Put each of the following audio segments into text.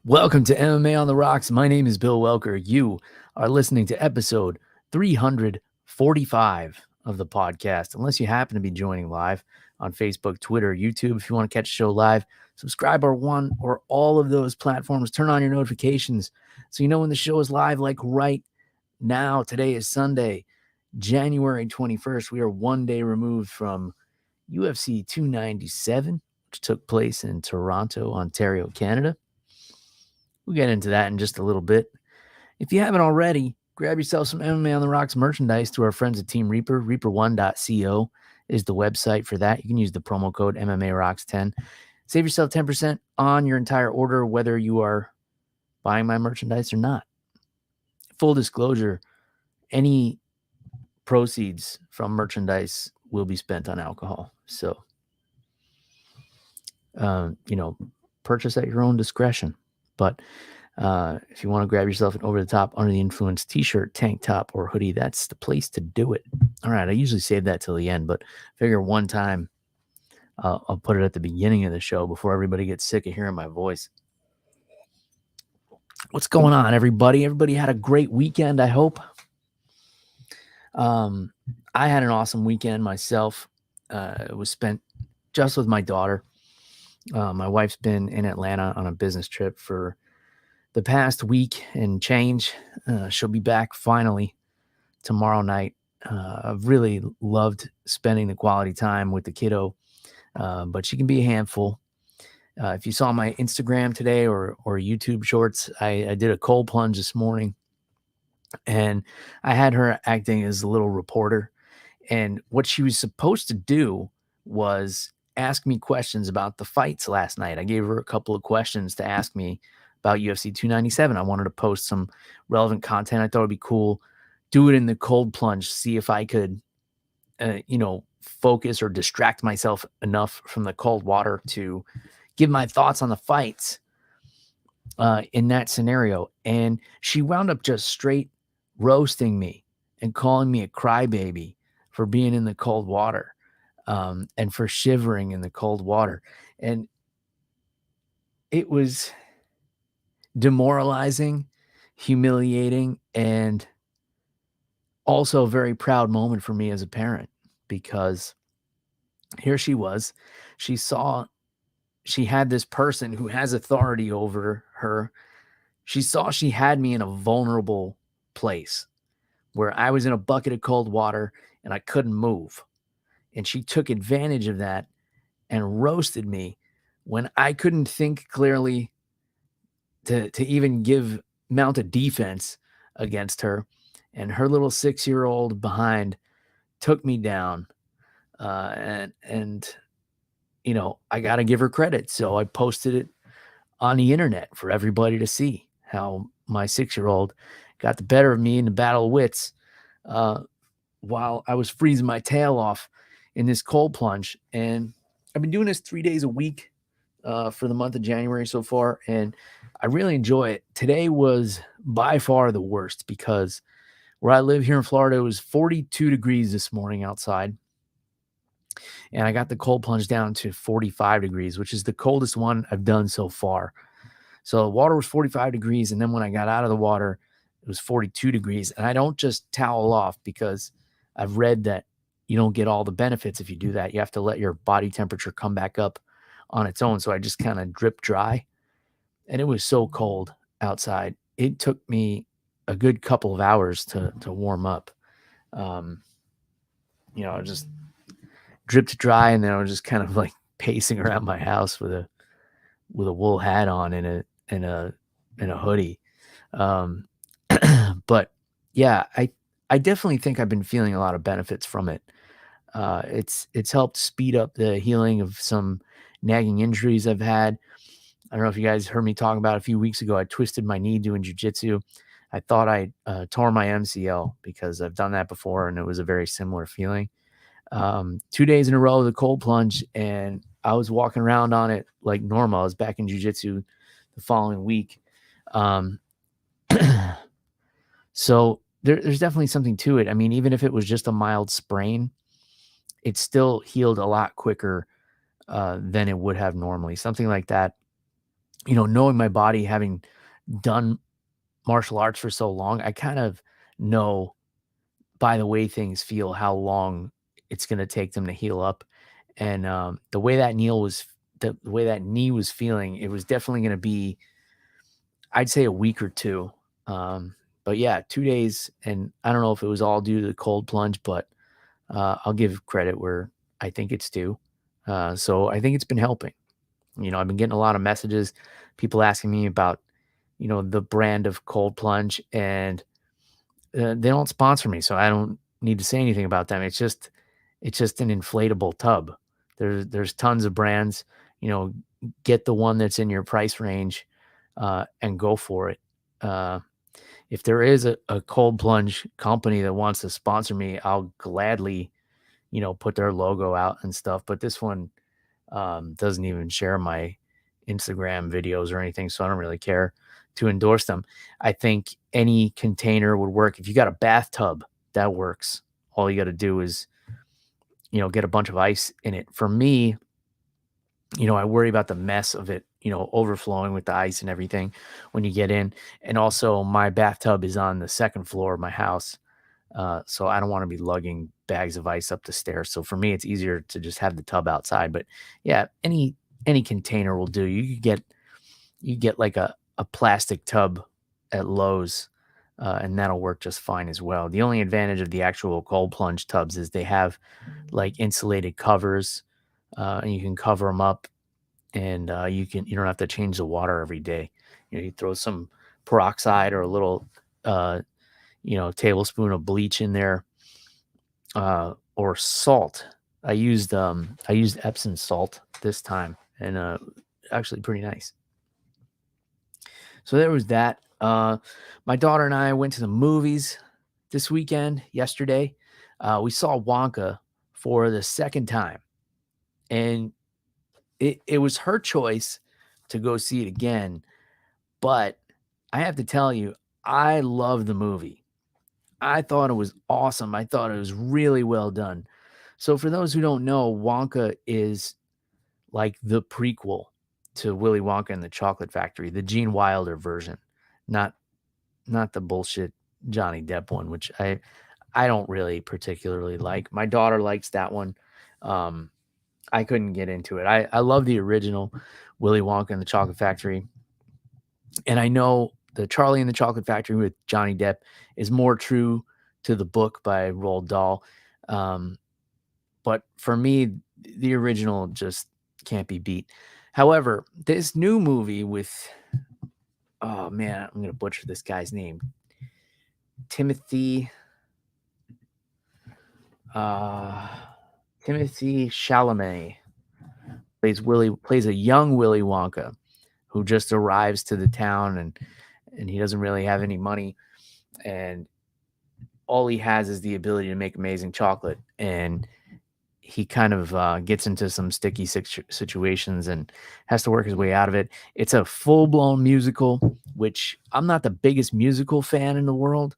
Welcome to MMA on the Rocks. My name is Bill Welker. You are listening to episode 345 of the podcast. Unless you happen to be joining live on Facebook, Twitter, YouTube. If you want to catch the show live, subscribe on one or all of those platforms. Turn on your notifications so you know when the show is live, like right now. Today is Sunday, January 21st. We are one day removed from UFC 297, which took place in Toronto, Ontario, Canada. We'll get into that in just a little bit. If you haven't already, grab yourself some MMA on the Rocks merchandise through our friends at Team Reaper. Reaper1.co is the website for that. You can use the promo code MMARocks10. Save yourself 10% on your entire order, whether you are buying my merchandise or not. Full disclosure, any proceeds from merchandise will be spent on alcohol. So, purchase at your own discretion. But if you want to grab yourself an over-the-top, under-the-influence t-shirt, tank top, or hoodie, that's the place to do it. All right, I usually save that till the end, but I figure one time I'll put it at the beginning of the show before everybody gets sick of hearing my voice. What's going on, everybody? Everybody had a great weekend, I hope. I had an awesome weekend myself. It was spent just with my daughter. My wife's been in Atlanta on a business trip for the past week and change. She'll be back finally tomorrow night. I've really loved spending the quality time with the kiddo, but she can be a handful. If you saw my Instagram today or YouTube shorts, I did a cold plunge this morning, and I had her acting as a little reporter. And what she was supposed to do was ask me questions about the fights last night. I gave her a couple of questions to ask me about UFC 297. I wanted to post some relevant content. I thought it'd be cool. Do it in the cold plunge, see if I could, focus or distract myself enough from the cold water to give my thoughts on the fights in that scenario. And she wound up just straight roasting me and calling me a crybaby for being in the cold water. And for shivering in the cold water. And it was demoralizing, humiliating, and also a very proud moment for me as a parent, because here she was. She saw she had this person who has authority over her. She saw she had me in a vulnerable place where I was in a bucket of cold water and I couldn't move. And she took advantage of that and roasted me when I couldn't think clearly to even mount a defense against her. And her little 6-year-old behind took me down. I got to give her credit. So I posted it on the internet for everybody to see how my 6-year-old got the better of me in the battle of wits while I was freezing my tail off in this cold plunge. And I've been doing this 3 days a week for the month of January so far, and I really enjoy it. Today was by far the worst because where I live here in Florida, it was 42 degrees this morning outside, and I got the cold plunge down to 45 degrees, which is the coldest one I've done so far. So the water was 45 degrees, and then when I got out of the water, it was 42 degrees. And I don't just towel off because I've read that you don't get all the benefits if you do that. You have to let your body temperature come back up on its own. So I just kind of drip dry, and it was so cold outside. It took me a good couple of hours to warm up. I just dripped dry, and then I was just kind of like pacing around my house with a wool hat on and a hoodie. But yeah, I definitely think I've been feeling a lot of benefits from it. It's helped speed up the healing of some nagging injuries I've had. I don't know if you guys heard me talk about a few weeks ago. I twisted my knee doing jiu-jitsu. I thought I tore my MCL because I've done that before, and it was a very similar feeling. 2 days in a row of the cold plunge, and I was walking around on it like normal. I was back in jiu-jitsu the following week. So there's definitely something to it. I mean, even if it was just a mild sprain, it still healed a lot quicker than it would have normally. Something like that knowing my body, having done martial arts for so long, I kind of know by the way things feel how long it's going to take them to heal up. And the way that the way that knee was feeling, it was definitely going to be, I'd say, a week or two. But yeah, 2 days, and I don't know if it was all due to the cold plunge, but I'll give credit where I think it's due. So I think it's been helping. I've been getting a lot of messages, people asking me about, the brand of cold plunge, and they don't sponsor me, so I don't need to say anything about them. It's just an inflatable tub. There's tons of brands. Get the one that's in your price range, and go for it. Uh, if there is a cold plunge company that wants to sponsor me, I'll gladly, put their logo out and stuff. But this one doesn't even share my Instagram videos or anything, so I don't really care to endorse them. I think any container would work. If you got a bathtub, that works. All you got to do is, get a bunch of ice in it. For me, I worry about the mess of it, overflowing with the ice and everything when you get in. And also, my bathtub is on the second floor of my house. So I don't want to be lugging bags of ice up the stairs. So for me, it's easier to just have the tub outside. But yeah, any container will do. You get like a plastic tub at Lowe's, and that'll work just fine as well. The only advantage of the actual cold plunge tubs is they have like insulated covers, and you can cover them up, and you don't have to change the water every day. You throw some peroxide or a little tablespoon of bleach in there, or salt. I used Epsom salt this time, and actually pretty nice. So there was that. My daughter and I went to the movies yesterday. We saw Wonka for the second time, and it was her choice to go see it again. But I have to tell you, I love the movie. I thought it was awesome. I thought it was really well done. So for those who don't know, Wonka is like the prequel to Willy Wonka and the Chocolate Factory, the Gene Wilder version, not the bullshit Johnny Depp one, which I don't really particularly like. My daughter likes that one. I couldn't get into it. I love the original Willy Wonka and the Chocolate Factory, and I know the Charlie and the Chocolate Factory with Johnny Depp is more true to the book by Roald Dahl. But for me, the original just can't be beat. However, this new movie with, oh man, I'm going to butcher this guy's name. Timothy Chalamet plays a young Willy Wonka who just arrives to the town, and he doesn't really have any money, and all he has is the ability to make amazing chocolate, and he kind of gets into some sticky situations and has to work his way out of it. It's a full-blown musical, which I'm not the biggest musical fan in the world,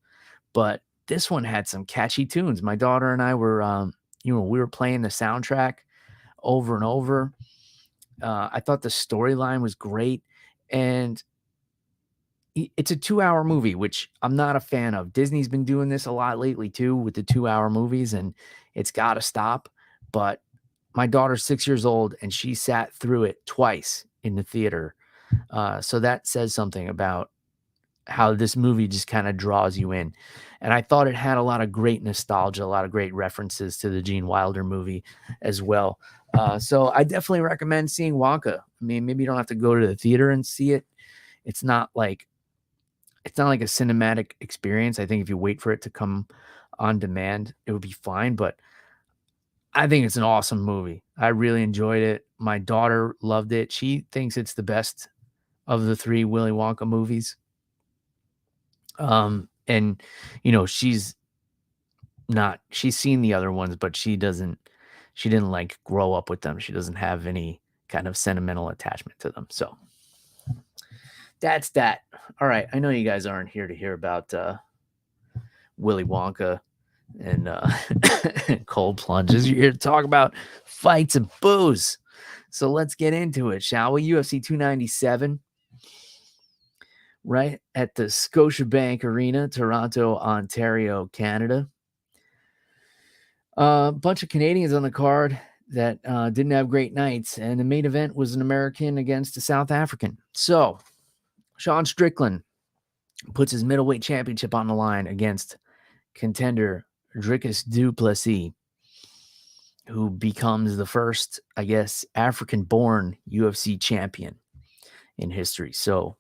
but this one had some catchy tunes. My daughter and I were, we were playing the soundtrack over and over. I thought the storyline was great, and it's a 2-hour movie, which I'm not a fan of. Disney's been doing this a lot lately too with the 2-hour movies, and it's got to stop. But my daughter's 6 years old, and she sat through it twice in the theater. So that says something about how this movie just kind of draws you in. And I thought it had a lot of great nostalgia, a lot of great references to the Gene Wilder movie as well. So I definitely recommend seeing Wonka. I mean, maybe you don't have to go to the theater and see it. It's not like a cinematic experience. I think if you wait for it to come on demand, it would be fine. But I think it's an awesome movie. I really enjoyed it. My daughter loved it. She thinks it's the best of the 3 Willy Wonka movies. And she's seen the other ones, but she didn't like grow up with them. She doesn't have any kind of sentimental attachment to them. So that's that. All right. I know you guys aren't here to hear about Willy Wonka and cold plunges. You're here to talk about fights and booze. So let's get into it, shall we? UFC 297. right at the Scotiabank Arena, Toronto, Ontario, Canada. A bunch of Canadians on the card that didn't have great nights, and the main event was an American against a South African. So Sean Strickland puts his middleweight championship on the line against contender Dricus Du Plessis, who becomes the first, I guess, African-born UFC champion in history. So,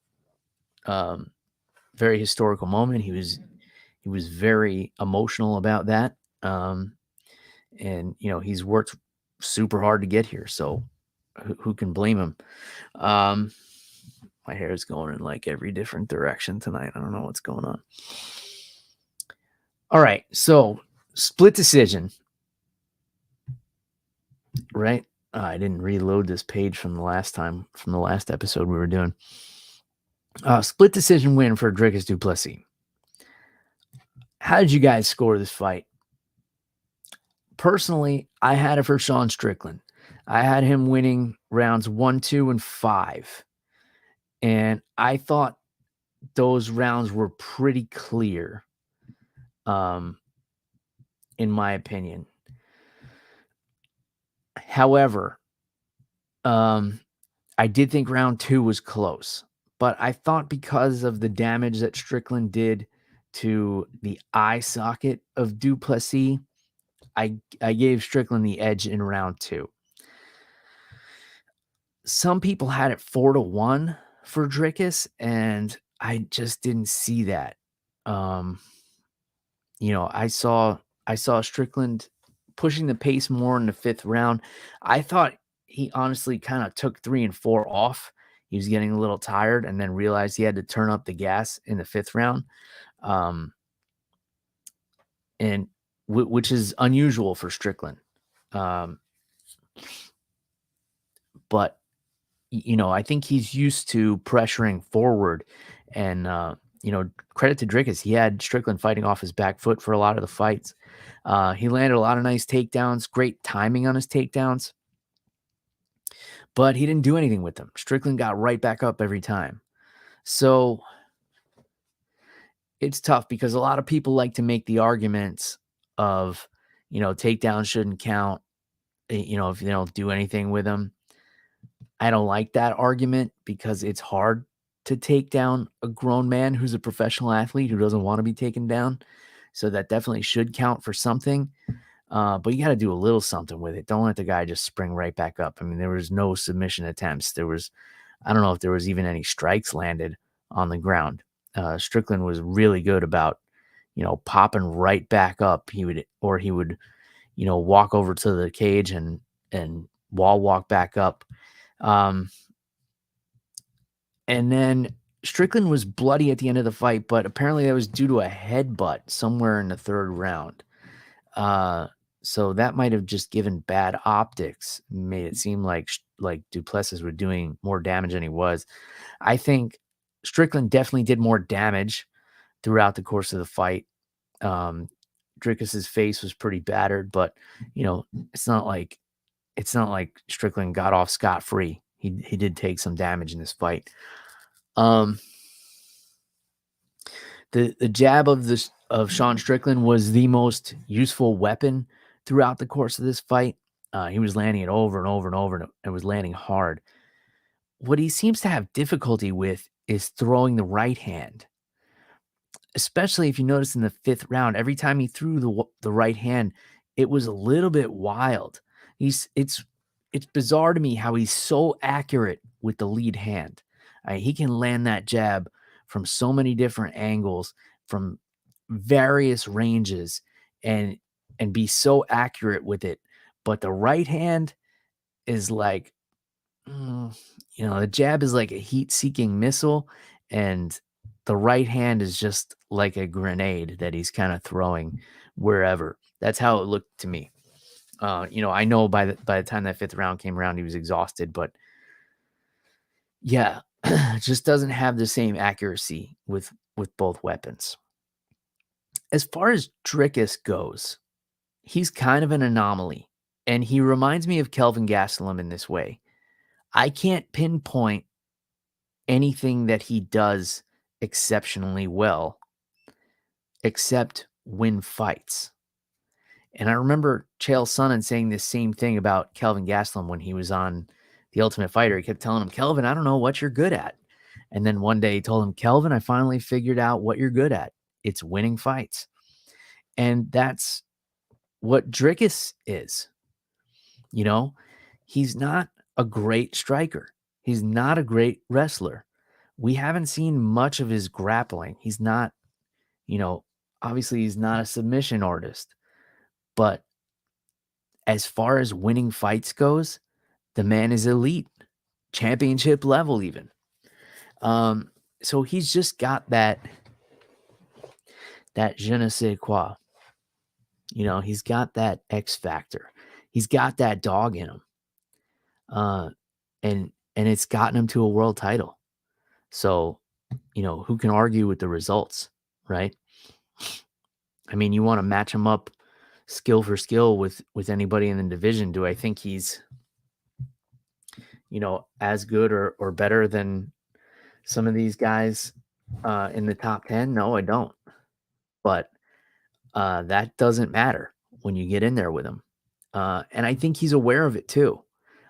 very historical moment. He was very emotional about that, and he's worked super hard to get here. So, who can blame him? My hair is going in like every different direction tonight. I don't know what's going on. All right, so split decision, right? I didn't reload this page from the last episode we were doing. Split decision win for Dricus Du Plessis. How did you guys score this fight? Personally, I had it for Sean Strickland. I had him winning rounds 1, 2, and 5. And I thought those rounds were pretty clear, in my opinion. However, I did think round 2 was close, but I thought because of the damage that Strickland did to the eye socket of Du Plessis, I gave Strickland the edge in round 2. Some people had it 4-1 for Dricus, and I just didn't see that. I saw Strickland pushing the pace more in the 5th round. I thought he honestly kind of took 3 and 4 off. He was getting a little tired and then realized he had to turn up the gas in the 5th round. And which is unusual for Strickland. But I think he's used to pressuring forward, and credit to Dricus. He had Strickland fighting off his back foot for a lot of the fights. He landed a lot of nice takedowns, great timing on his takedowns, but he didn't do anything with them. Strickland got right back up every time. So it's tough because a lot of people like to make the arguments of, takedowns shouldn't count, if they don't do anything with them. I don't like that argument because it's hard to take down a grown man who's a professional athlete who doesn't want to be taken down. So that definitely should count for something. But you got to do a little something with it. Don't let the guy just spring right back up. I mean, there was no submission attempts. I don't know if there was even any strikes landed on the ground. Strickland was really good about, popping right back up. He would walk over to the cage and wall walk back up. And then Strickland was bloody at the end of the fight, but apparently that was due to a headbutt somewhere in the 3rd round. So that might have just given bad optics, made it seem like Du Plessis was doing more damage than he was. I think Strickland definitely did more damage throughout the course of the fight. Dricus's face was pretty battered, but it's not like Strickland got off scot-free. He did take some damage in this fight. The jab of Sean Strickland was the most useful weapon throughout the course of this fight. He was landing it over and over and over, and was landing hard. What he seems to have difficulty with is throwing the right hand, especially if you notice in the 5th round. Every time he threw the right hand, it was a little bit wild. It's bizarre to me how he's so accurate with the lead hand. He can land that jab from so many different angles, from various ranges, and be so accurate with it. But the right hand is like, the jab is like a heat-seeking missile, and the right hand is just like a grenade that he's kind of throwing wherever. That's how it looked to me. I know by the time that 5th round came around, he was exhausted, but yeah, just doesn't have the same accuracy with both weapons. As far as Dricus goes, he's kind of an anomaly, and he reminds me of Kelvin Gastelum in this way. I can't pinpoint anything that he does exceptionally well, except win fights. And I remember Chael Sonnen saying this same thing about Kelvin Gastelum when he was on The Ultimate Fighter. He kept telling him, Kelvin, I don't know what you're good at. And then one day he told him, Kelvin, I finally figured out what you're good at. It's winning fights. And that's what Dricus is. You know, he's not a great striker. He's not a great wrestler. We haven't seen much of his grappling. He's not, obviously he's not a submission artist. But as far as winning fights goes, the man is elite, championship level even. So he's just got that je ne sais quoi. He's got that X factor. He's got that dog in him. And it's gotten him to a world title. So, who can argue with the results, right? I mean, you want to match him up skill for skill with anybody in the division. Do I think he's, as good or better than some of these guys in the top 10? No, I don't. But that doesn't matter when you get in there with him. And I think he's aware of it too.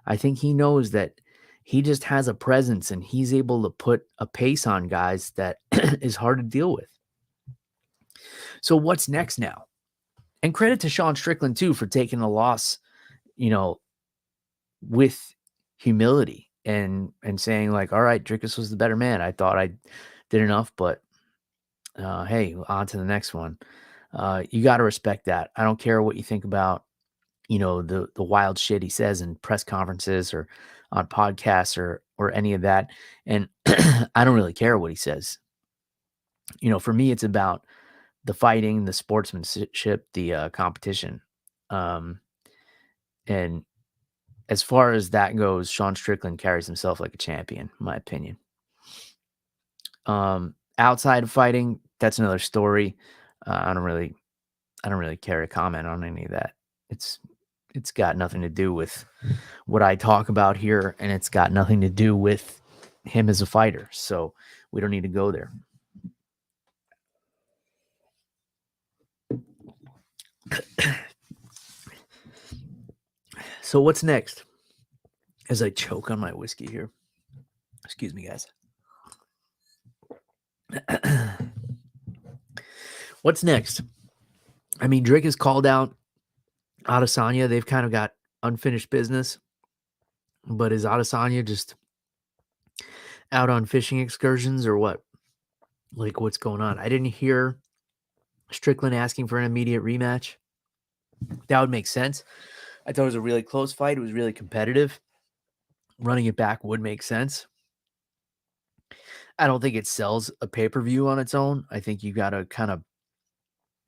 I think he knows that he just has a presence and he's able to put a pace on guys that is hard to deal with. So what's next now? And credit to Sean Strickland too for taking a loss, with humility and saying like, all right, Dricus was the better man. I thought I did enough, but hey, on to the next one. You got to respect that. I don't care what you think about, the wild shit he says in press conferences or on podcasts or any of that. And I don't really care what he says. For me, it's about the fighting, the sportsmanship, the competition. And as far as that goes, Sean Strickland carries himself like a champion, in my opinion. Outside of fighting, that's another story. I don't really care to comment on any of that. It's got nothing to do with what I talk about here, and it's got nothing to do with him as a fighter. So we don't need to go there. So what's next? As I choke on my whiskey here. Excuse me, guys. What's next? I mean, Drake has called out Adesanya. They've kind of got unfinished business. But is Adesanya just out on fishing excursions or what? Like, what's going on? I didn't hear Strickland asking for an immediate rematch. That would make sense. I thought it was a really close fight. It was really competitive. Running it back would make sense. I don't think it sells a pay-per-view on its own. I think you got to kind of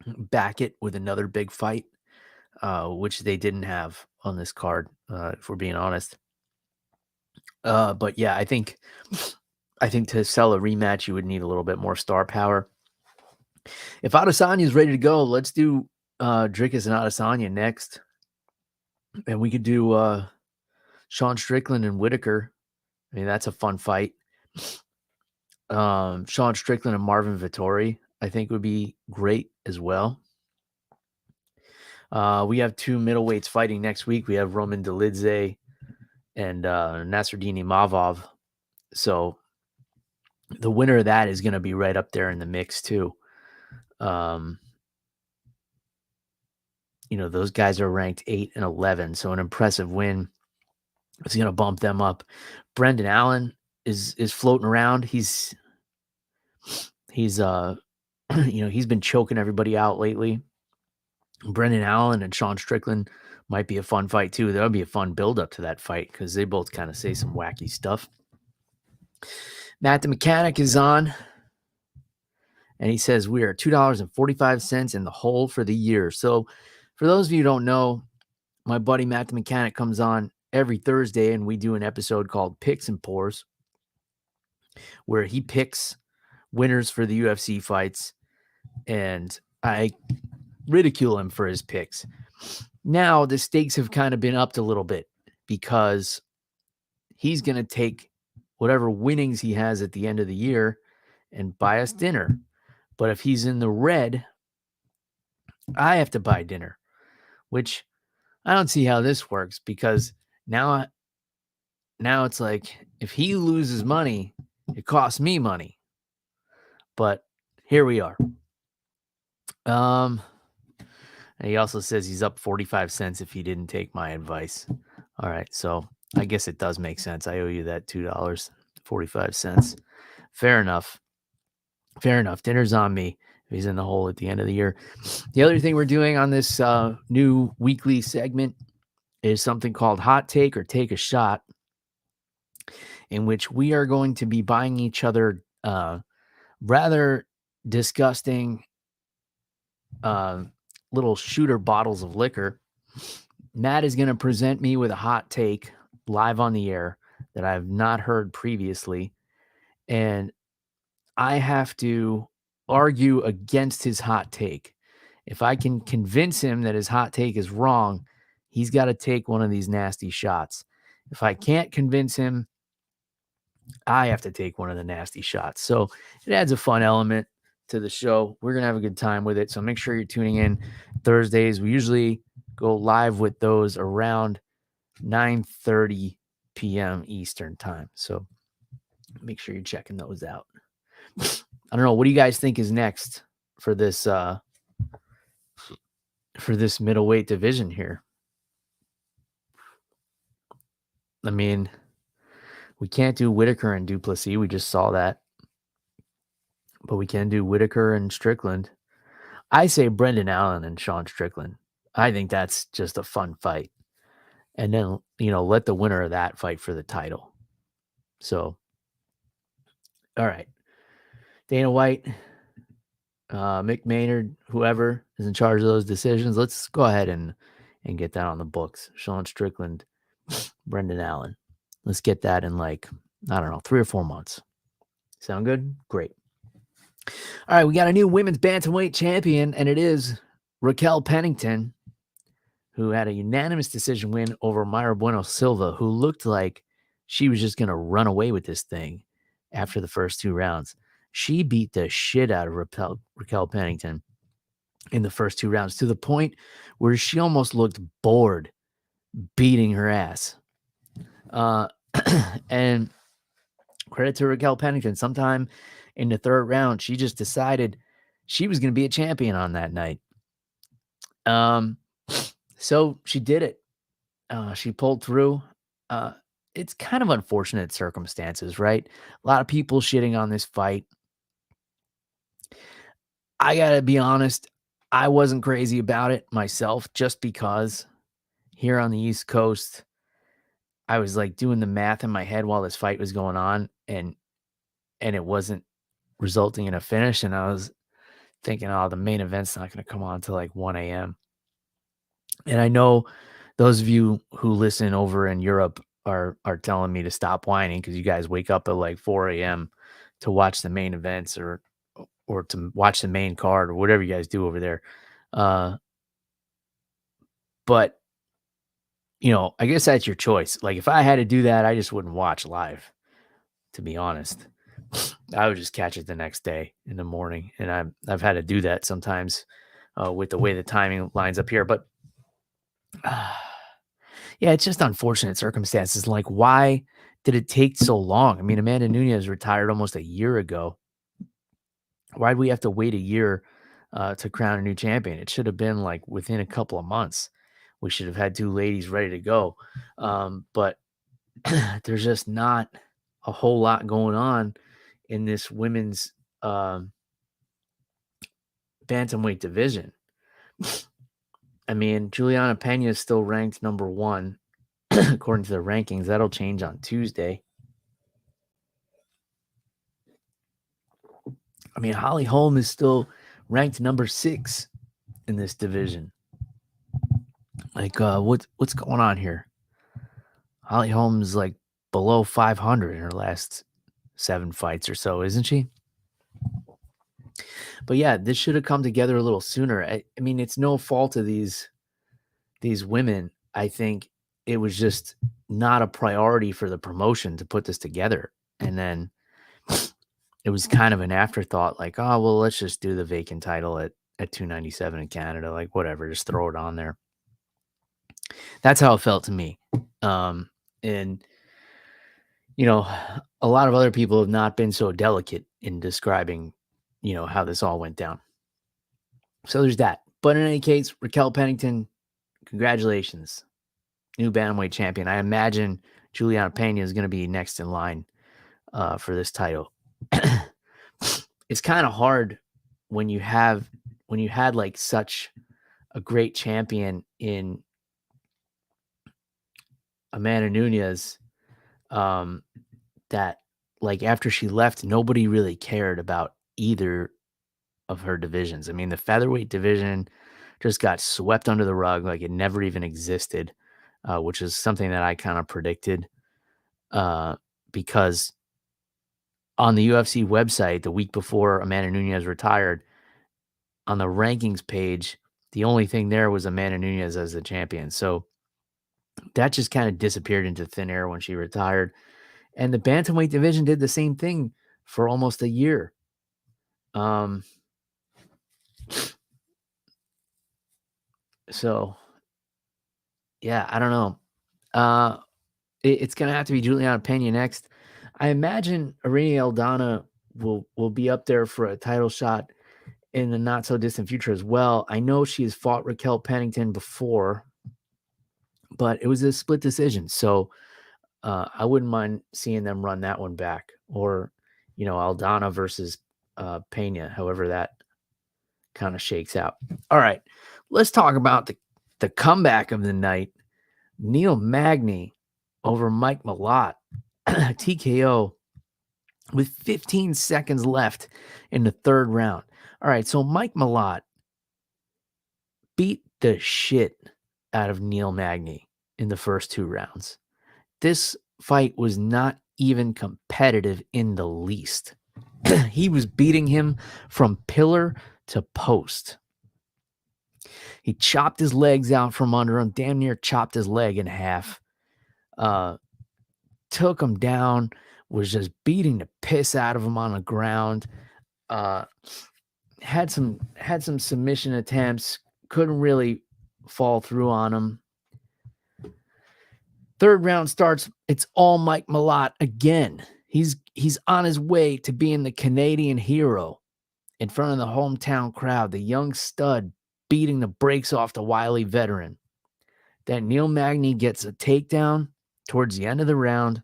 back it with another big fight, which they didn't have on this card, if we're being honest. But yeah, I think to sell a rematch, you would need a little bit more star power. If Adesanya is ready to go, let's do Dricus and Adesanya next. And we could do Sean Strickland and Whitaker. I mean, that's a fun fight. Sean Strickland and Marvin Vettori, I think would be great as well. We have two middleweights fighting next week. We have Roman Dolidze and Nasruddin Imavov. So the winner of that is going to be right up there in the mix too. Those guys are ranked 8 and 11. So an impressive win. It's going to bump them up. Brendan Allen is floating around. He's he's been choking everybody out lately. Brendan Allen and Sean Strickland might be a fun fight too. That'll be a fun build up to that fight because they both kind of say some wacky stuff. Matt the Mechanic is on, and he says we are $2.45 in the hole for the year. So for those of you who don't know, my buddy Matt the Mechanic comes on every Thursday, and we do an episode called Picks and Pours, where he picks winners for the UFC fights, and I ridicule him for his picks. Now the stakes have kind of been upped a little bit because he's going to take whatever winnings he has at the end of the year and buy us dinner. But if he's in the red, I have to buy dinner, which I don't see how this works, because now it's like if he loses money, it costs me money. But here we are. And he also says he's up 45 cents if he didn't take my advice. All right, so I guess it does make sense. I owe you that $2.45. Fair enough. Dinner's on me if he's in the hole at the end of the year. The other thing we're doing on this new weekly segment is something called Hot Take or Take a Shot, in which we are going to be buying each other rather disgusting little shooter bottles of liquor. Matt is going to present me with a hot take live on the air that I have not heard previously, and I have to argue against his hot take. If I can convince him that his hot take is wrong, he's got to take one of these nasty shots. If I can't convince him, I have to take one of the nasty shots. So it adds a fun element to the show. We're going to have a good time with it. So make sure you're tuning in Thursdays. We usually go live with those around 9:30 p.m. Eastern time. So make sure you're checking those out. I don't know. What do you guys think is next for this middleweight division here? I mean, we can't do Whitaker and Du Plessis. We just saw that. But we can do Whitaker and Strickland. I say Brendan Allen and Sean Strickland. I think that's just a fun fight. And then, let the winner of that fight for the title. So, all right. Dana White, Mick Maynard, whoever is in charge of those decisions, let's go ahead and get that on the books. Sean Strickland, Brendan Allen. Let's get that in 3 or 4 months. Sound good? Great. All right, we got a new women's bantamweight champion, and it is Raquel Pennington, who had a unanimous decision win over Mayra Bueno Silva, who looked like she was just going to run away with this thing after the first 2 rounds. She beat the shit out of Raquel Pennington in the first 2 rounds, to the point where she almost looked bored beating her ass. And credit to Raquel Pennington. Sometime in the 3rd round, she just decided she was going to be a champion on that night. So she did it. She pulled through. It's kind of unfortunate circumstances, right? A lot of people shitting on this fight. I got to be honest, I wasn't crazy about it myself, just because here on the East Coast, I was doing the math in my head while this fight was going on, and it wasn't resulting in a finish. And I was thinking, the main event's not going to come on until 1 a.m. And I know those of you who listen over in Europe are telling me to stop whining, because you guys wake up at 4 a.m. to watch the main events or to watch the main card or whatever you guys do over there. But, I guess that's your choice. If I had to do that, I just wouldn't watch live, to be honest. I would just catch it the next day in the morning. And I've had to do that sometimes with the way the timing lines up here. But yeah, it's just unfortunate circumstances. Why did it take so long? I mean, Amanda Nunes retired almost a year ago. Why did we have to wait a year to crown a new champion? It should have been within a couple of months. We should have had 2 ladies ready to go. But there's just not a whole lot going on in this women's bantamweight division. I mean, Juliana Pena is still ranked number 1 according to the rankings. That'll change on Tuesday. I mean, Holly Holm is still ranked number 6 in this division. What's going on here? Holly Holm's below 500 in her last 7 fights or so, isn't she? But yeah, this should have come together a little sooner. I mean, it's no fault of these women. I think it was just not a priority for the promotion to put this together. And then it was kind of an afterthought, like, oh, well, let's just do the vacant title at 297 in Canada, like whatever, just throw it on there. That's how it felt to me. And a lot of other people have not been so delicate in describing, how this all went down. So there's that. But in any case, Raquel Pennington, congratulations. New bantamweight champion. I imagine Juliana Pena is going to be next in line for this title. It's kind of hard when you had like such a great champion in Amanda Nunes, that like after she left, nobody really cared about either of her divisions. I mean, the featherweight division just got swept under the rug like it never even existed, which is something that I kind of predicted, because on the UFC website the week before Amanda Nunes retired, on the rankings page, the only thing there was Amanda Nunes as the champion. So that just kind of disappeared into thin air when she retired. And the bantamweight division did the same thing for almost a year. So yeah, I don't know. It's going to have to be Juliana Pena next. I imagine Irene Aldana will be up there for a title shot in the not so distant future as well. I know she has fought Raquel Pennington before, but it was a split decision. So I wouldn't mind seeing them run that one back, or, Aldana versus Pena, however that kind of shakes out. All right, let's talk about the comeback of the night. Neil Magny over Mike Malott, TKO with 15 seconds left in the third round. All right, so Mike Malott beat the shit out of Neil Magny in the first two rounds. This fight was not even competitive in the least. He was beating him from pillar to post. He chopped his legs out from under him, damn near chopped his leg in half. Took him down, was just beating the piss out of him on the ground. Had some submission attempts, couldn't really fall through on him. Third round starts, it's all Mike Malott again. He's on his way to being the Canadian hero in front of the hometown crowd, the young stud beating the brakes off the wily veteran. Then Neil Magny gets a takedown towards the end of the round,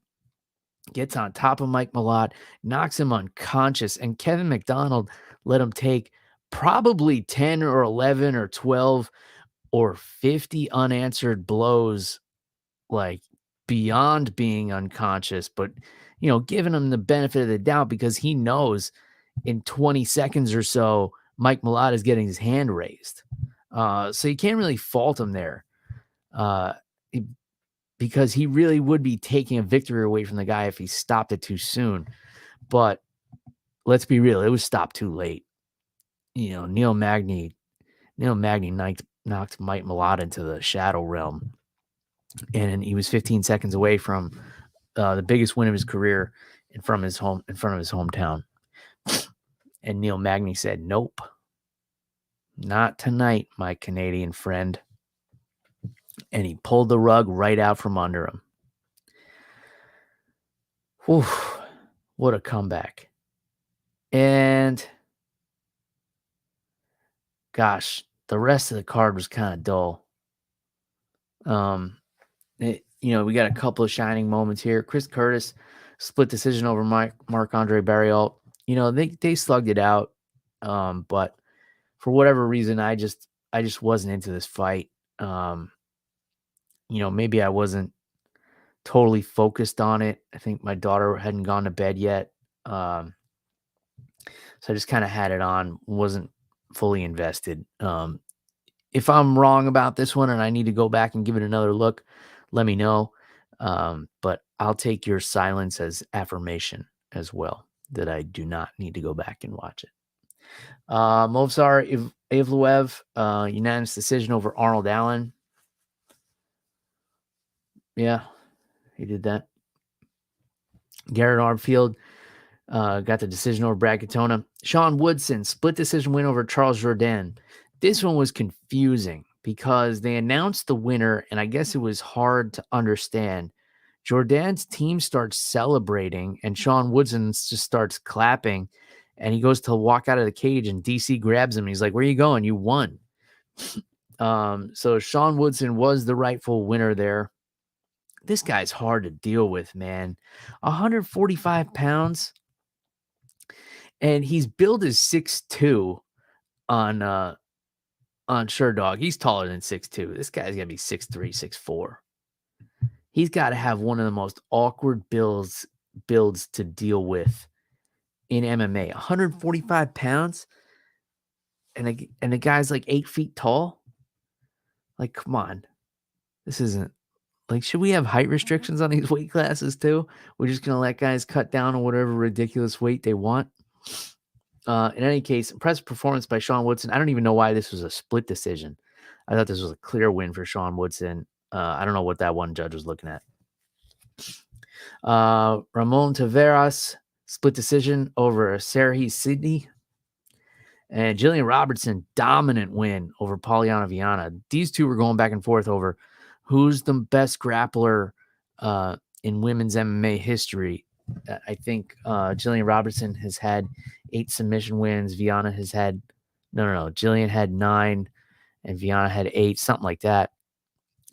gets on top of Mike Malott, knocks him unconscious, and Kevin McDonald let him take probably 10 or 11 or 12 or 50 unanswered blows, like beyond being unconscious, but giving him the benefit of the doubt because he knows in 20 seconds or so, Mike Malott is getting his hand raised. So you can't really fault him there, because he really would be taking a victory away from the guy if he stopped it too soon. But let's be real, it was stopped too late. Neil Magny knocked Mike Malott into the shadow realm, and he was 15 seconds away from the biggest win of his career in front of his hometown. And Neil Magny said, "Nope, not tonight, my Canadian friend." And he pulled the rug right out from under him. Whew, what a comeback. And gosh, the rest of the card was kind of dull. We got a couple of shining moments here. Chris Curtis, split decision over Marc-Andre Barriault. They slugged it out. But for whatever reason, I just wasn't into this fight. Maybe I wasn't totally focused on it. I think my daughter hadn't gone to bed yet. So I just kind of had it on, wasn't fully invested. If I'm wrong about this one and I need to go back and give it another look, let me know. But I'll take your silence as affirmation as well, that I do not need to go back and watch it. Movsar Evloev, unanimous decision over Arnold Allen. Yeah, he did that. Garrett Armfield got the decision over Brad Katona. Sean Woodson, split decision win over Charles Jourdain. This one was confusing because they announced the winner, and I guess it was hard to understand. Jourdain's team starts celebrating, and Sean Woodson just starts clapping, and he goes to walk out of the cage, and DC grabs him. And he's like, "Where are you going? You won." So Sean Woodson was the rightful winner there. This guy's hard to deal with, man. 145 pounds, and he's billed as 6'2" on SureDog. He's taller than 6'2". This guy's gonna be 6'3", 6'4". He's got to have one of the most awkward builds to deal with in MMA. 145 pounds, and the guy's like 8 feet tall. Like, come on, this isn't like. Should we have height restrictions on these weight classes too? We're just gonna let guys cut down on whatever ridiculous weight they want. In any case, impressive performance by Sean Woodson. I don't even know why this was a split decision. I thought this was a clear win for Sean Woodson. I don't know what that one judge was looking at. Ramon Taveras, split decision over Serhi Sydney. And Jillian Robertson, dominant win over Polyana Viana. These two were going back and forth over who's the best grappler in women's MMA history. I think Jillian Robertson has had 8 submission wins. Viana has had, no. Jillian had 9 and Viana had 8, something like that.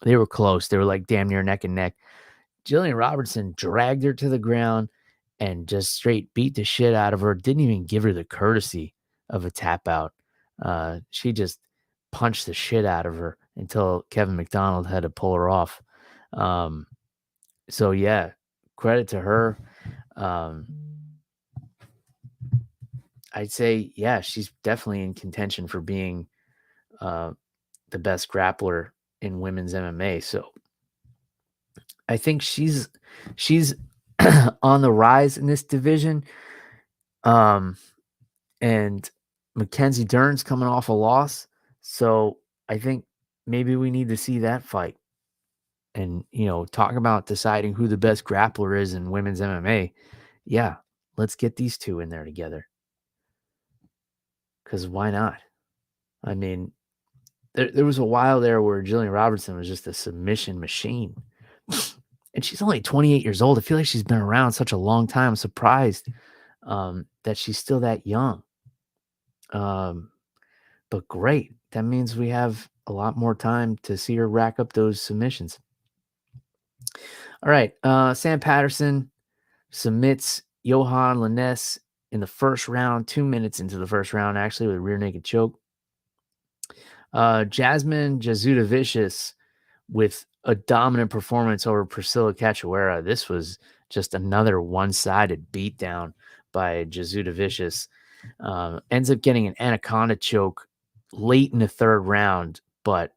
They were close. They were like damn near neck and neck. Jillian Robertson dragged her to the ground and just straight beat the shit out of her. Didn't even give her the courtesy of a tap out. She just punched the shit out of her until Kevin McDonald had to pull her off. So yeah, credit to her. I'd say, yeah, she's definitely in contention for being the best grappler in women's MMA. So I think she's on the rise in this division. And Mackenzie Dern's coming off a loss. So I think maybe we need to see that fight. And, talk about deciding who the best grappler is in women's MMA. Yeah, let's get these two in there together. Because why not? I mean, there was a while there where Jillian Robertson was just a submission machine. And she's only 28 years old. I feel like she's been around such a long time. I'm surprised that she's still that young. But great. That means we have a lot more time to see her rack up those submissions. All right. Sam Patterson submits Johan Linnes in the first round, 2 minutes into the first round, actually, with a rear naked choke. Jasmine Jasudavicius with a dominant performance over Priscilla Cachoeira. This was just another one-sided beatdown by Jasudavicius. Ends up getting an anaconda choke late in the third round, but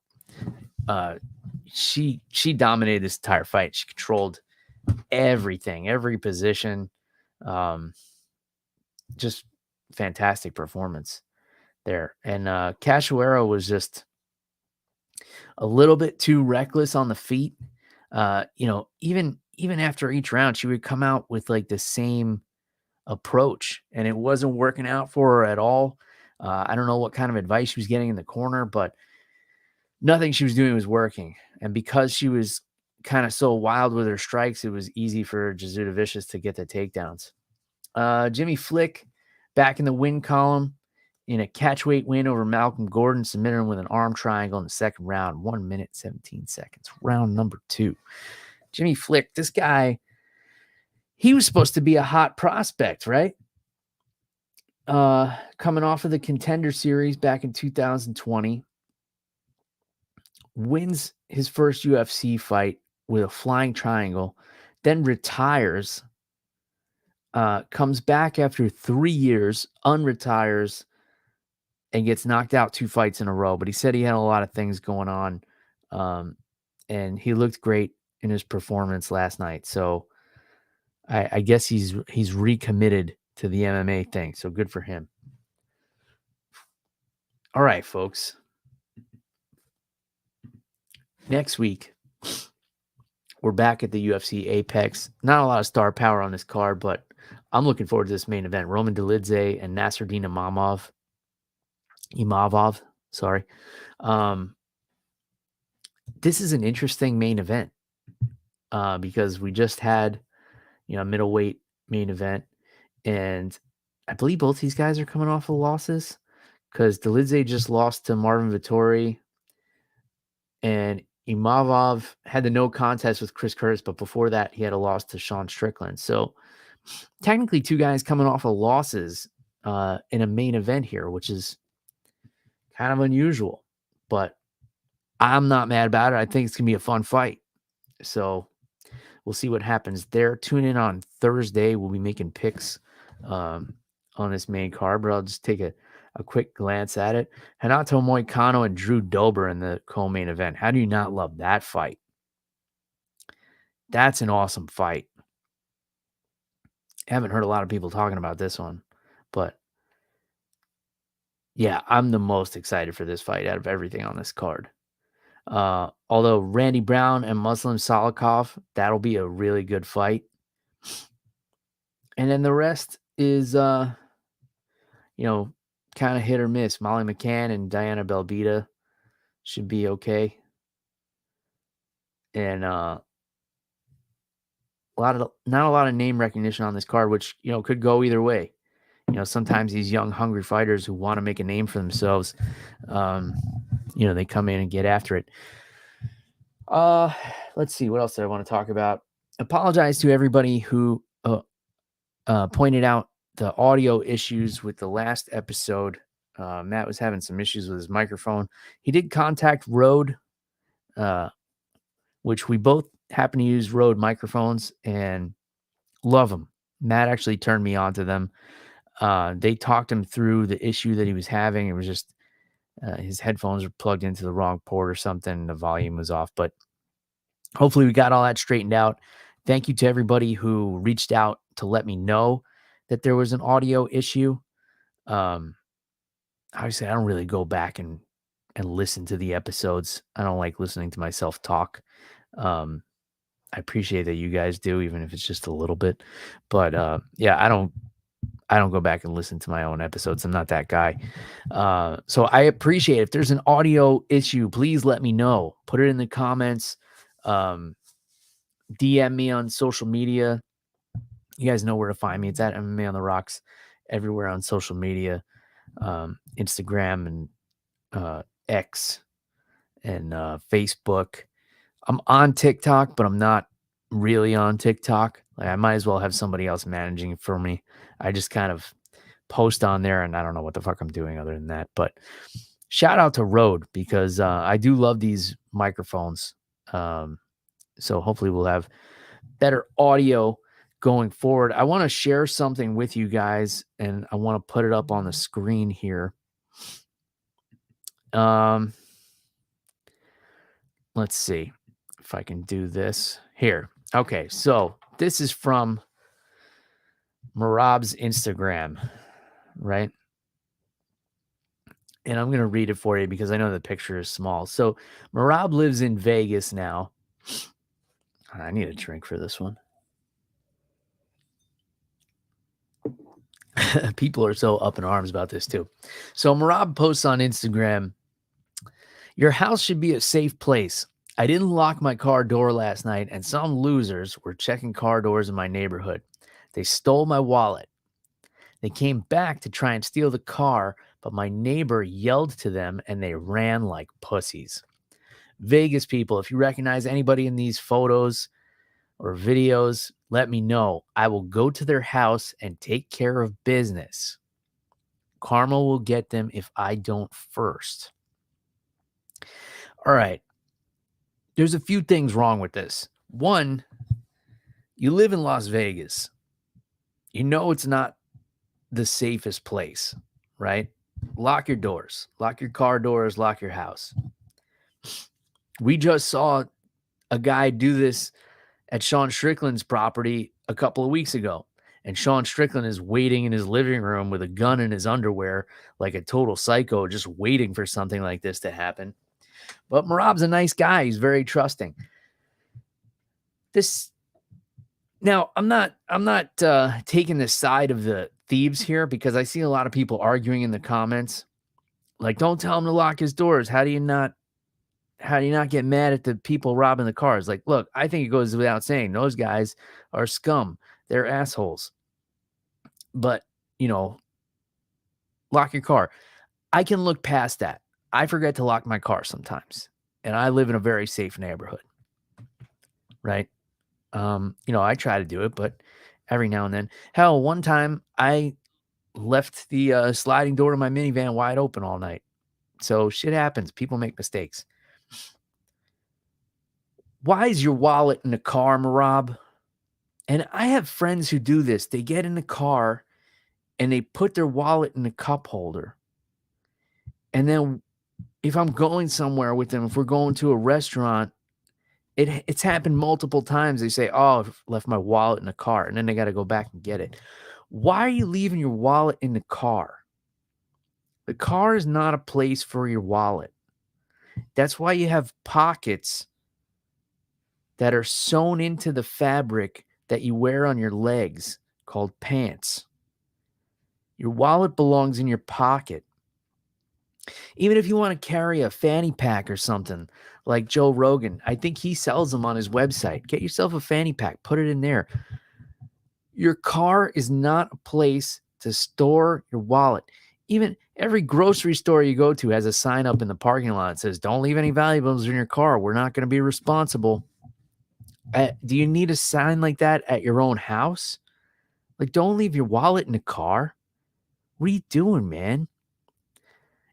she dominated this entire fight. She controlled everything, every position. Just fantastic performance there. And Cachoeira was just a little bit too reckless on the feet. Even after each round, she would come out with like the same approach, and it wasn't working out for her at all. I don't know what kind of advice she was getting in the corner, but nothing she was doing was working. And because she was kind of so wild with her strikes, it was easy for Jasudavicius to get the takedowns. Jimmy Flick back in the win column in a catchweight win over Malcolm Gordon, submitted him with an arm triangle in the second round, 1 minute, 17 seconds, round number 2. Jimmy Flick, this guy, he was supposed to be a hot prospect, right? Coming off of the Contender Series back in 2020, wins his first UFC fight with a flying triangle, then retires, comes back after 3 years, unretires, and gets knocked out 2 fights in a row. But he said he had a lot of things going on, and he looked great in his performance last night. So I guess he's recommitted to the MMA thing. So good for him. All right, folks. Next week, we're back at the UFC Apex. Not a lot of star power on this card, but I'm looking forward to this main event. Roman Dolidze and Nasruddin Imavov. Sorry. This is an interesting main event because we just had, a middleweight main event, and I believe both these guys are coming off of losses because Dolidze just lost to Marvin Vettori, and Imavov had the no contest with Chris Curtis, but before that, he had a loss to Sean Strickland. So technically, two guys coming off of losses in a main event here, which is kind of unusual, but I'm not mad about it. I think it's going to be a fun fight. So we'll see what happens there. Tune in on Thursday. We'll be making picks on this main card, but I'll just take a quick glance at it. Renato Moicano and Drew Dober in the co-main event. How do you not love that fight? That's an awesome fight. I haven't heard a lot of people talking about this one, but yeah, I'm the most excited for this fight out of everything on this card. Although Randy Brown and Muslim Salikov, that'll be a really good fight. And then the rest is, kind of hit or miss. Molly McCann and Diana Belbita should be okay. And not a lot of name recognition on this card, which, could go either way. Sometimes these young, hungry fighters who want to make a name for themselves, they come in and get after it. Let's see. What else did I want to talk about? Apologize to everybody who pointed out the audio issues with the last episode. Matt was having some issues with his microphone. He did contact Rode, which we both happen to use Rode microphones and love them. Matt actually turned me on to them. They talked him through the issue that he was having. It was just his headphones were plugged into the wrong port or something. The volume was off, but hopefully we got all that straightened out. Thank you to everybody who reached out to let me know that there was an audio issue. Obviously, I don't really go back and listen to the episodes. I don't like listening to myself talk. I appreciate that you guys do, even if it's just a little bit. But yeah, I don't go back and listen to my own episodes. I'm not that guy. So I appreciate it. If there's an audio issue, please let me know. Put it in the comments. DM me on social media. You guys know where to find me. It's at MMA on the Rocks everywhere on social media, Instagram and X and Facebook. I'm on TikTok, but I'm not really on TikTok. Like, I might as well have somebody else managing it for me. I just kind of post on there, and I don't know what the fuck I'm doing other than that. But shout out to Rode, because I do love these microphones. So hopefully we'll have better audio going forward. I want to share something with you guys, and I want to put it up on the screen here. Let's see if I can do this here. Okay, so this is from Merab's Instagram, right? And I'm going to read it for you because I know the picture is small. So Merab lives in Vegas now. I need a drink for this one. People are so up in arms about this too. So Merab posts on Instagram, "Your house should be a safe place. I didn't lock my car door last night, and some losers were checking car doors in my neighborhood. They stole my wallet. They came back to try and steal the car, but my neighbor yelled to them and they ran like pussies." Vegas people, if you recognize anybody in these photos or videos, let me know. I will go to their house and take care of business. Karma will get them if I don't first. All right. There's a few things wrong with this. One, you live in Las Vegas. You know it's not the safest place, right? Lock your doors. Lock your car doors. Lock your house. We just saw a guy do this at Sean Strickland's property a couple of weeks ago. And Sean Strickland is waiting in his living room with a gun in his underwear like a total psycho, just waiting for something like this to happen. But Merab's a nice guy. He's very trusting. this now I'm not taking the side of the thieves here, because I see a lot of people arguing in the comments, like, don't tell him to lock his doors. How do you not get mad at the people robbing the cars? Like, look, I think it goes without saying, those guys are scum. They're assholes. But, lock your car. I can look past that. I forget to lock my car sometimes, and I live in a very safe neighborhood, right? I try to do it, but every now and then. Hell, one time I left the sliding door of my minivan wide open all night. So shit happens. People make mistakes. Why is your wallet in the car, Marab? And I have friends who do this. They get in the car and they put their wallet in the cup holder. And then if I'm going somewhere with them, if we're going to a restaurant, it's happened multiple times. They say, oh, I've left my wallet in the car. And then they got to go back and get it. Why are you leaving your wallet in the car? The car is not a place for your wallet. That's why you have pockets that are sewn into the fabric that you wear on your legs called pants. Your wallet belongs in your pocket. Even if you want to carry a fanny pack or something like Joe Rogan, I think he sells them on his website. Get yourself a fanny pack, put it in there. Your car is not a place to store your wallet. Even every grocery store you go to has a sign up in the parking lot that says, don't leave any valuables in your car. We're not going to be responsible. Do you need a sign like that at your own house? Like, don't leave your wallet in the car. What are you doing, man?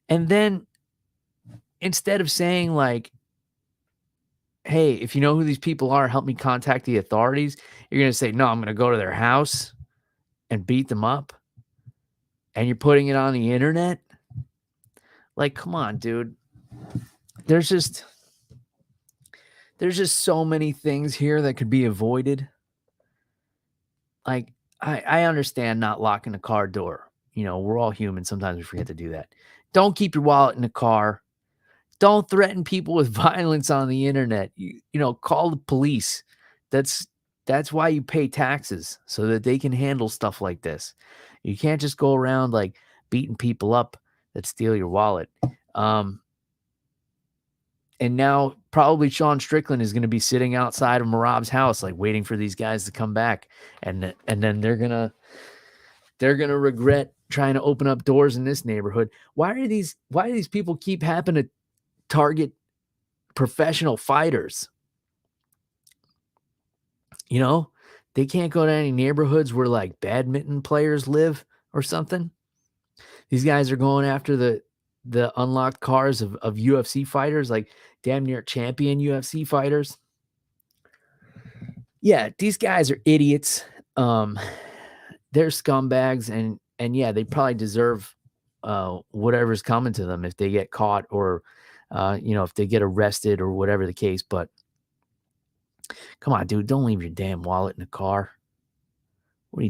And then instead of saying like, hey, if you know who these people are, help me contact the authorities, you're going to say, no, I'm going to go to their house and beat them up. And you're putting it on the internet? Like, come on, dude. There's just so many things here that could be avoided. Like, I understand not locking the car door. We're all human. Sometimes we forget to do that. Don't keep your wallet in the car. Don't threaten people with violence on the internet. Call the police. That's why you pay taxes, so that they can handle stuff like this. You can't just go around like beating people up that steal your wallet. And now probably Sean Strickland is going to be sitting outside of Marab's house, like waiting for these guys to come back. And then they're going to regret trying to open up doors in this neighborhood. Why do these people keep happening to target professional fighters? They can't go to any neighborhoods where like badminton players live or something. These guys are going after the unlocked cars of UFC fighters, like damn near champion UFC fighters. Yeah, these guys are idiots. They're scumbags, and yeah, they probably deserve whatever's coming to them if they get caught or if they get arrested or whatever the case. But come on, dude, don't leave your damn wallet in the car. What are you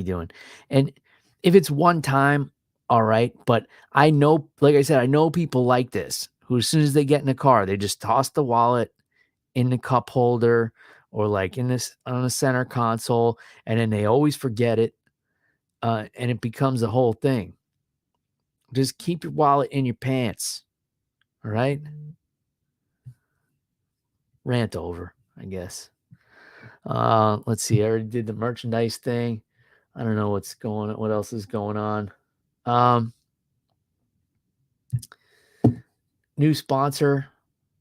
doing? And if it's one time, all right. But I know, like I said, I know people like this who, as soon as they get in the car, they just toss the wallet in the cup holder or like on the center console, and then they always forget it. And it becomes a whole thing. Just keep your wallet in your pants. All right. Rant over, I guess. Let's see. I already did the merchandise thing. I don't know what else is going on. New sponsor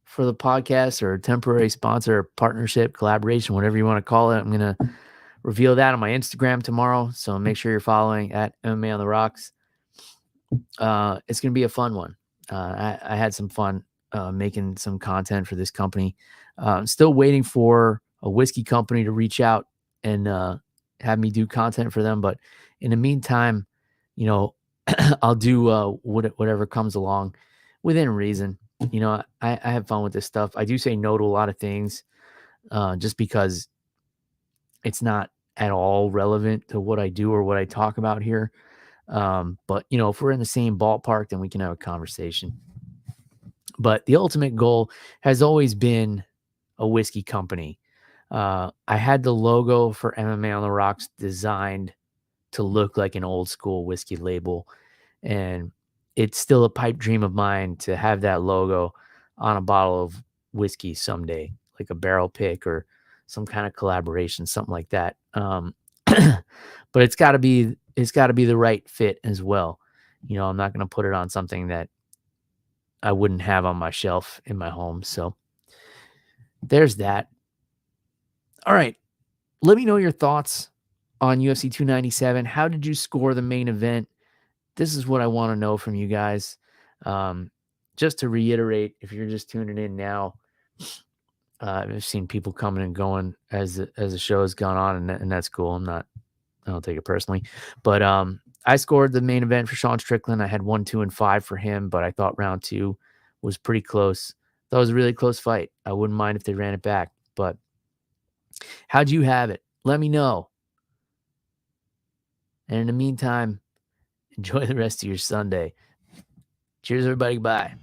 for the podcast, or temporary sponsor, partnership, collaboration, whatever you want to call it. I'm going to reveal that on my Instagram tomorrow. So make sure you're following at MMA on the Rocks. It's going to be a fun one. I had some fun making some content for this company. I'm still waiting for a whiskey company to reach out and have me do content for them. But in the meantime, I'll do whatever comes along within reason. I have fun with this stuff. I do say no to a lot of things just because it's not at all relevant to what I do or what I talk about here. But if we're in the same ballpark, then we can have a conversation. But the ultimate goal has always been a whiskey company. I had the logo for MMA on the Rocks designed to look like an old school whiskey label. And it's still a pipe dream of mine to have that logo on a bottle of whiskey someday, like a barrel pick or some kind of collaboration, something like that. But it's got to be the right fit as well. I'm not going to put it on something that I wouldn't have on my shelf in my home. So there's that. All right. Let me know your thoughts on UFC 297. How did you score the main event? This is what I want to know from you guys. Just to reiterate, if you're just tuning in now, I've seen people coming and going as the show has gone on, and that's cool. I don't take it personally, but I scored the main event for Sean Strickland. I had 1, 2, and 5 for him, but I thought round 2 was pretty close. That was a really close fight. I wouldn't mind if they ran it back, but how'd you have it? Let me know. And in the meantime, enjoy the rest of your Sunday. Cheers, everybody. Bye.